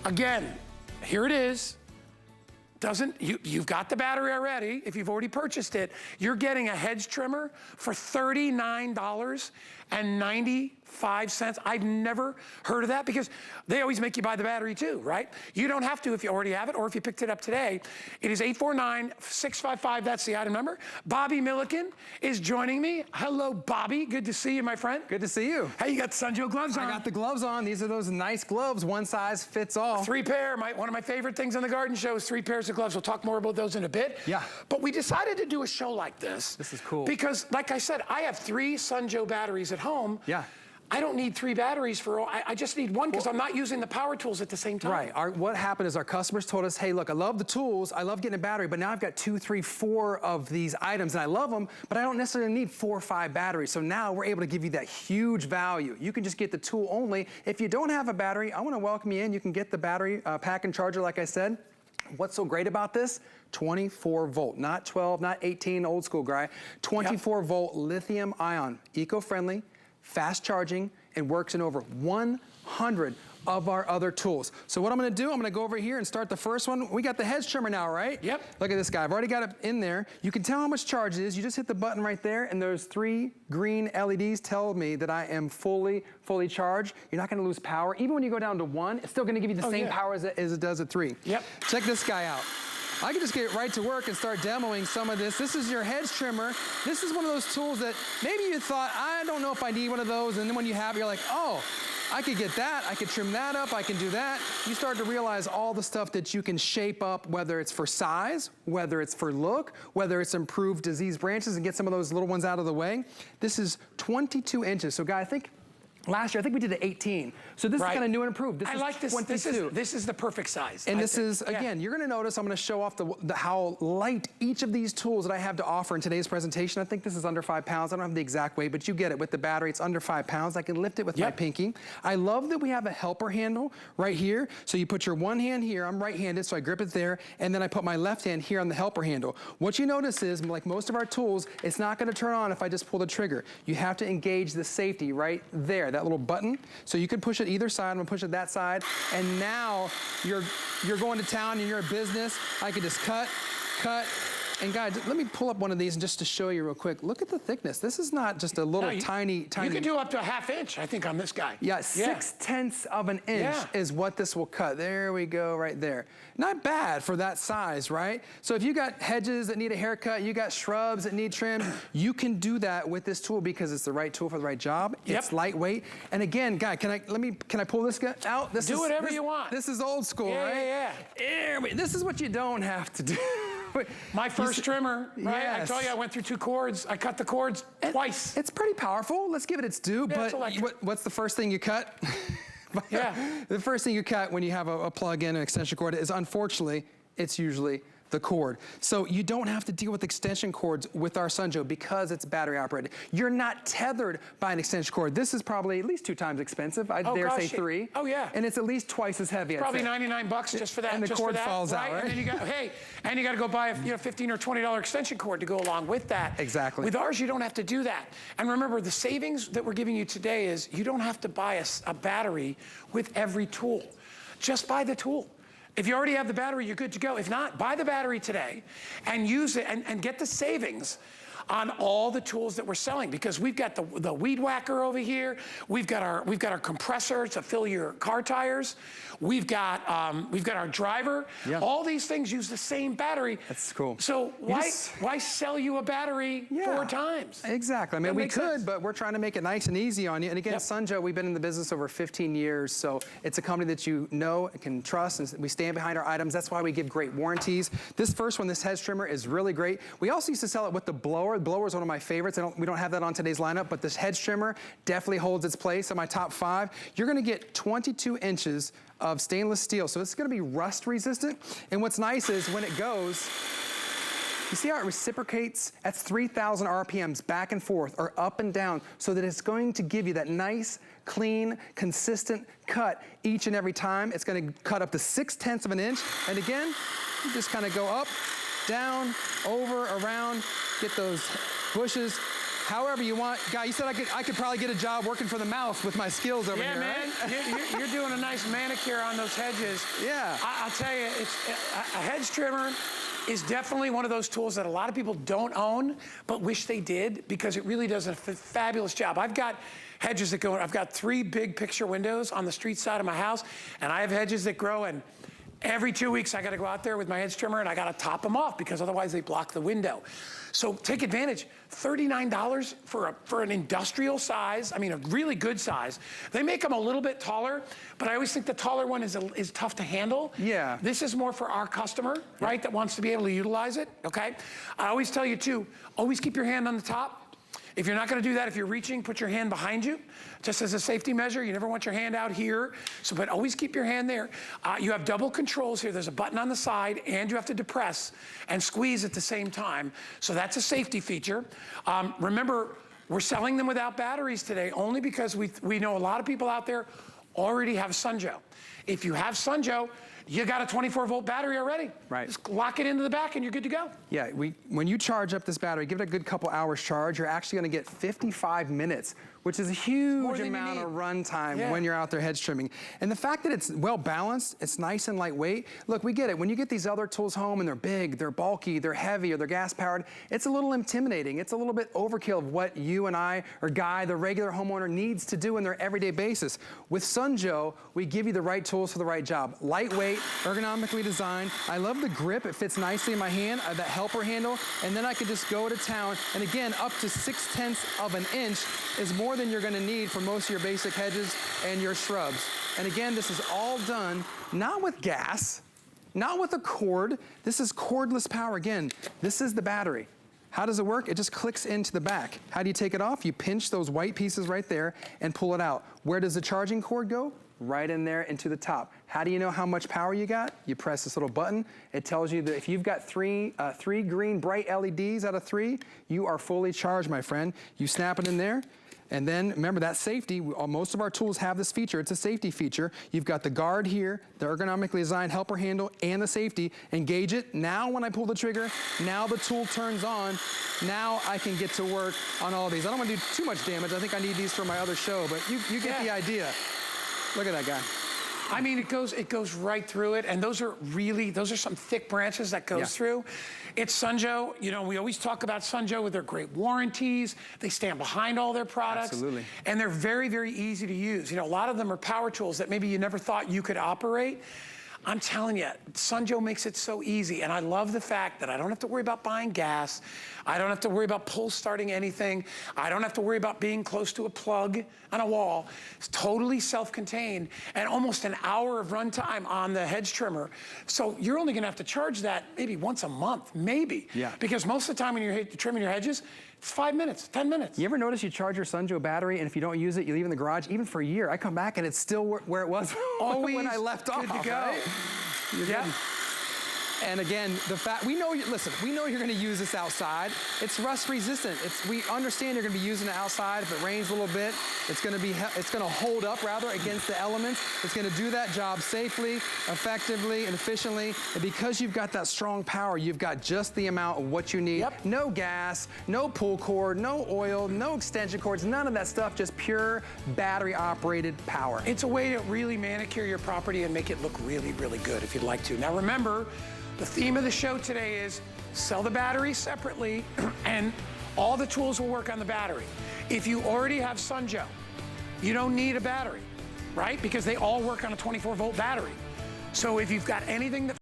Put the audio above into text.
Again, here it is. You've got the battery already. If you've already purchased it, you're getting a hedge trimmer for $39.95. I've never heard of that because they always make you buy the battery too, right? You don't have to if you already have it or if you picked it up today. It is 849-655, that's the item number. Bobby Milliken is joining me. Hello, Bobby, good to see you, my friend. Good to see you. Hey, you got the Sunjoe gloves on. I got the gloves on. These are those nice gloves, one size fits all. 3 pair, one of my favorite things on the garden show is 3 pairs of gloves. We'll talk more about those in a bit. Yeah. But we decided to do a show like this. This is cool. Because, like I said, I have 3 Sunjoe batteries at home. Yeah. I don't need 3 batteries for all, I just need one because I'm not using the power tools at the same time. Right, what happened is our customers told us, hey, look, I love the tools, I love getting a battery, but now I've got 2, 3, 4 of these items and I love them, but I don't necessarily need 4 or 5 batteries. So now we're able to give you that huge value. You can just get the tool only. If you don't have a battery, I wanna welcome you in. You can get the battery pack and charger, like I said. What's so great about this? 24 volt, not 12, not 18, old school guy. 24 volt lithium ion, eco-friendly, fast charging, and works in over 100 of our other tools. So what I'm gonna do, I'm gonna go over here and start the first one. We got the hedge trimmer now, right? Yep. Look at this guy, I've already got it in there. You can tell how much charge it is. You just hit the button right there and those 3 green LEDs tell me that I am fully charged. You're not gonna lose power. Even when you go down to 1, it's still gonna give you the same power as it does at 3. Yep. Check this guy out. I can just get right to work and start demoing some of this. This is your hedge trimmer. This is one of those tools that maybe you thought, I don't know if I need one of those, and then when you have it, you're like, oh, I could get that, I could trim that up, I can do that. You start to realize all the stuff that you can shape up, whether it's for size, whether it's for look, whether it's improved disease branches and get some of those little ones out of the way. This is 22 inches. So guy, I think last year, I think we did an 18. So this is kind of new and improved. This I is like this. 22. This is the perfect size. And this is, again, you're gonna notice I'm gonna show off how light each of these tools that I have to offer in today's presentation. I think this is under 5 pounds. I don't have the exact weight, but you get it. With the battery, it's under 5 pounds. I can lift it with my pinky. I love that we have a helper handle right here. So you put your one hand here, I'm right-handed, so I grip it there, and then I put my left hand here on the helper handle. What you notice is, like most of our tools, it's not gonna turn on if I just pull the trigger. You have to engage the safety right there, that little button. So you can push it either side. I'm gonna push it that side. And now you're going to town and you're a business. I can just cut. And guys, let me pull up one of these just to show you real quick. Look at the thickness. This is not just a little tiny. You can do up to a ½ inch, I think, on this guy. Yeah, 6/10 of an inch is what this will cut. There we go, right there. Not bad for that size, right? So if you got hedges that need a haircut, you got shrubs that need trimmed, you can do that with this tool because it's the right tool for the right job. It's lightweight. And again, guy, can I pull this guy out? Do whatever you want. This is old school, right? This is what you don't have to do. My first trimmer, right? I told you I went through 2 cords. I cut the cords twice. It's pretty powerful. Let's give it its due. But what's the first thing you cut? The first thing you cut when you have a plug-in, an extension cord, is unfortunately, it's usually the cord. So you don't have to deal with extension cords with our Sunjoe because it's battery operated. You're not tethered by an extension cord. This is probably at least 2 times expensive. I dare say 3. Oh yeah. And it's at least twice as heavy. Probably 99 bucks just for that. And the cord falls out, right? And then you got, and you got to go buy a $15 or $20 extension cord to go along with that. Exactly. With ours, you don't have to do that. And remember, the savings that we're giving you today is you don't have to buy a battery with every tool. Just buy the tool. If you already have the battery, you're good to go. If not, buy the battery today and use it and get the savings on all the tools that we're selling, because we've got the weed whacker over here. We've got our compressor to fill your car tires. We've got our driver. Yeah. All these things use the same battery. That's cool. So why sell you a battery 4 times? Exactly. I mean, we could, but we're trying to make it nice and easy on you. And again, Sunjoe, we've been in the business over 15 years, so it's a company that you know and can trust, and we stand behind our items. That's why we give great warranties. This first one, this hedge trimmer, is really great. We also used to sell it with the blower. The blower is one of my favorites. We don't have that on today's lineup, but this hedge trimmer definitely holds its place in my top 5. You're gonna get 22 inches of stainless steel. So it's gonna be rust resistant. And what's nice is when it goes, you see how it reciprocates? That's 3,000 RPMs back and forth or up and down, so that it's going to give you that nice, clean, consistent cut each and every time. It's gonna cut up to 6/10 of an inch. And again, you just kind of go up, down, over, around, get those bushes however you want. Guy, you said I could probably get a job working for the mouse with my skills over here, man, right? you're doing a nice manicure on those hedges. Yeah. I'll tell you, a hedge trimmer is definitely one of those tools that a lot of people don't own, but wish they did, because it really does a fabulous job. I've got hedges that go, I've got 3 big picture windows on the street side of my house, and I have hedges that grow, and every 2 weeks I gotta go out there with my hedge trimmer and I gotta top them off, because otherwise they block the window. So take advantage. $39 for an industrial size, I mean a really good size. They make them a little bit taller, but I always think the taller one is tough to handle. Yeah. This is more for our customer, right, that wants to be able to utilize it, okay? I always tell you too, always keep your hand on the top. If you're not gonna do that, if you're reaching, put your hand behind you, just as a safety measure. You never want your hand out here, but always keep your hand there. You have double controls here. There's a button on the side, and you have to depress and squeeze at the same time. So that's a safety feature. Remember, we're selling them without batteries today, only because we know a lot of people out there already have Sunjoe. If you have Sunjoe, you got a 24-volt battery already. Right. Just lock it into the back and you're good to go. Yeah, when you charge up this battery, give it a good couple hours charge, you're actually gonna get 55 minutes, which is a huge amount of run time when you're out there hedge trimming. And the fact that it's well balanced, it's nice and lightweight. Look, we get it. When you get these other tools home and they're big, they're bulky, they're heavy, or they're gas powered, it's a little intimidating. It's a little bit overkill of what you and I, or Guy, the regular homeowner, needs to do in their everyday basis. With Sunjoe, we give you the right tools for the right job. Lightweight, ergonomically designed. I love the grip. It fits nicely in my hand, that helper handle, and then I can just go to town. And again, up to 6/10 of an inch is more than you're gonna need for most of your basic hedges and your shrubs. And again, this is all done not with gas, not with a cord. This is cordless power. Again, this is the battery. How does it work? It just clicks into the back. How do you take it off? You pinch those white pieces right there and pull it out. Where does the charging cord go? Right in there into the top. How do you know how much power you got? You press this little button. It tells you that if you've got three green bright LEDs out of 3, you are fully charged, my friend. You snap it in there. And then remember that safety, most of our tools have this feature. It's a safety feature. You've got the guard here, the ergonomically designed helper handle, and the safety. Engage it. Now when I pull the trigger, now the tool turns on. Now I can get to work on all these. I don't want to do too much damage. I think I need these for my other show, but you get the idea. Look at that guy. I mean, it goes right through it, and those are some thick branches that goes through. It's Sunjoe. You know, we always talk about Sunjoe with their great warranties. They stand behind all their products. Absolutely. And they're very, very easy to use. You know, a lot of them are power tools that maybe you never thought you could operate. I'm telling you, Sunjoe makes it so easy, and I love the fact that I don't have to worry about buying gas. I don't have to worry about pull starting anything. I don't have to worry about being close to a plug on a wall. It's totally self-contained, and almost an hour of runtime on the hedge trimmer. So you're only gonna have to charge that maybe once a month, maybe. Yeah. Because most of the time when you're trimming your hedges, it's 5 minutes, 10 minutes. You ever notice you charge your Sunjoe battery, and if you don't use it, you leave it in the garage, even for a year, I come back and it's still where it was when I left off. Good to go. Right? Yeah. And again, the fact, we know you're gonna use this outside. It's rust resistant. We understand you're gonna be using it outside. If it rains a little bit, it's gonna hold up rather against the elements. It's gonna do that job safely, effectively, and efficiently. And because you've got that strong power, you've got just the amount of what you need. Yep. No gas, no pull cord, no oil, no extension cords, none of that stuff, just pure battery operated power. It's a way to really manicure your property and make it look really, really good if you'd like to. Now remember, the theme of the show today is sell the battery separately and all the tools will work on the battery. If you already have Sunjoe, you don't need a battery, right? Because they all work on a 24-volt battery. So if you've got anything that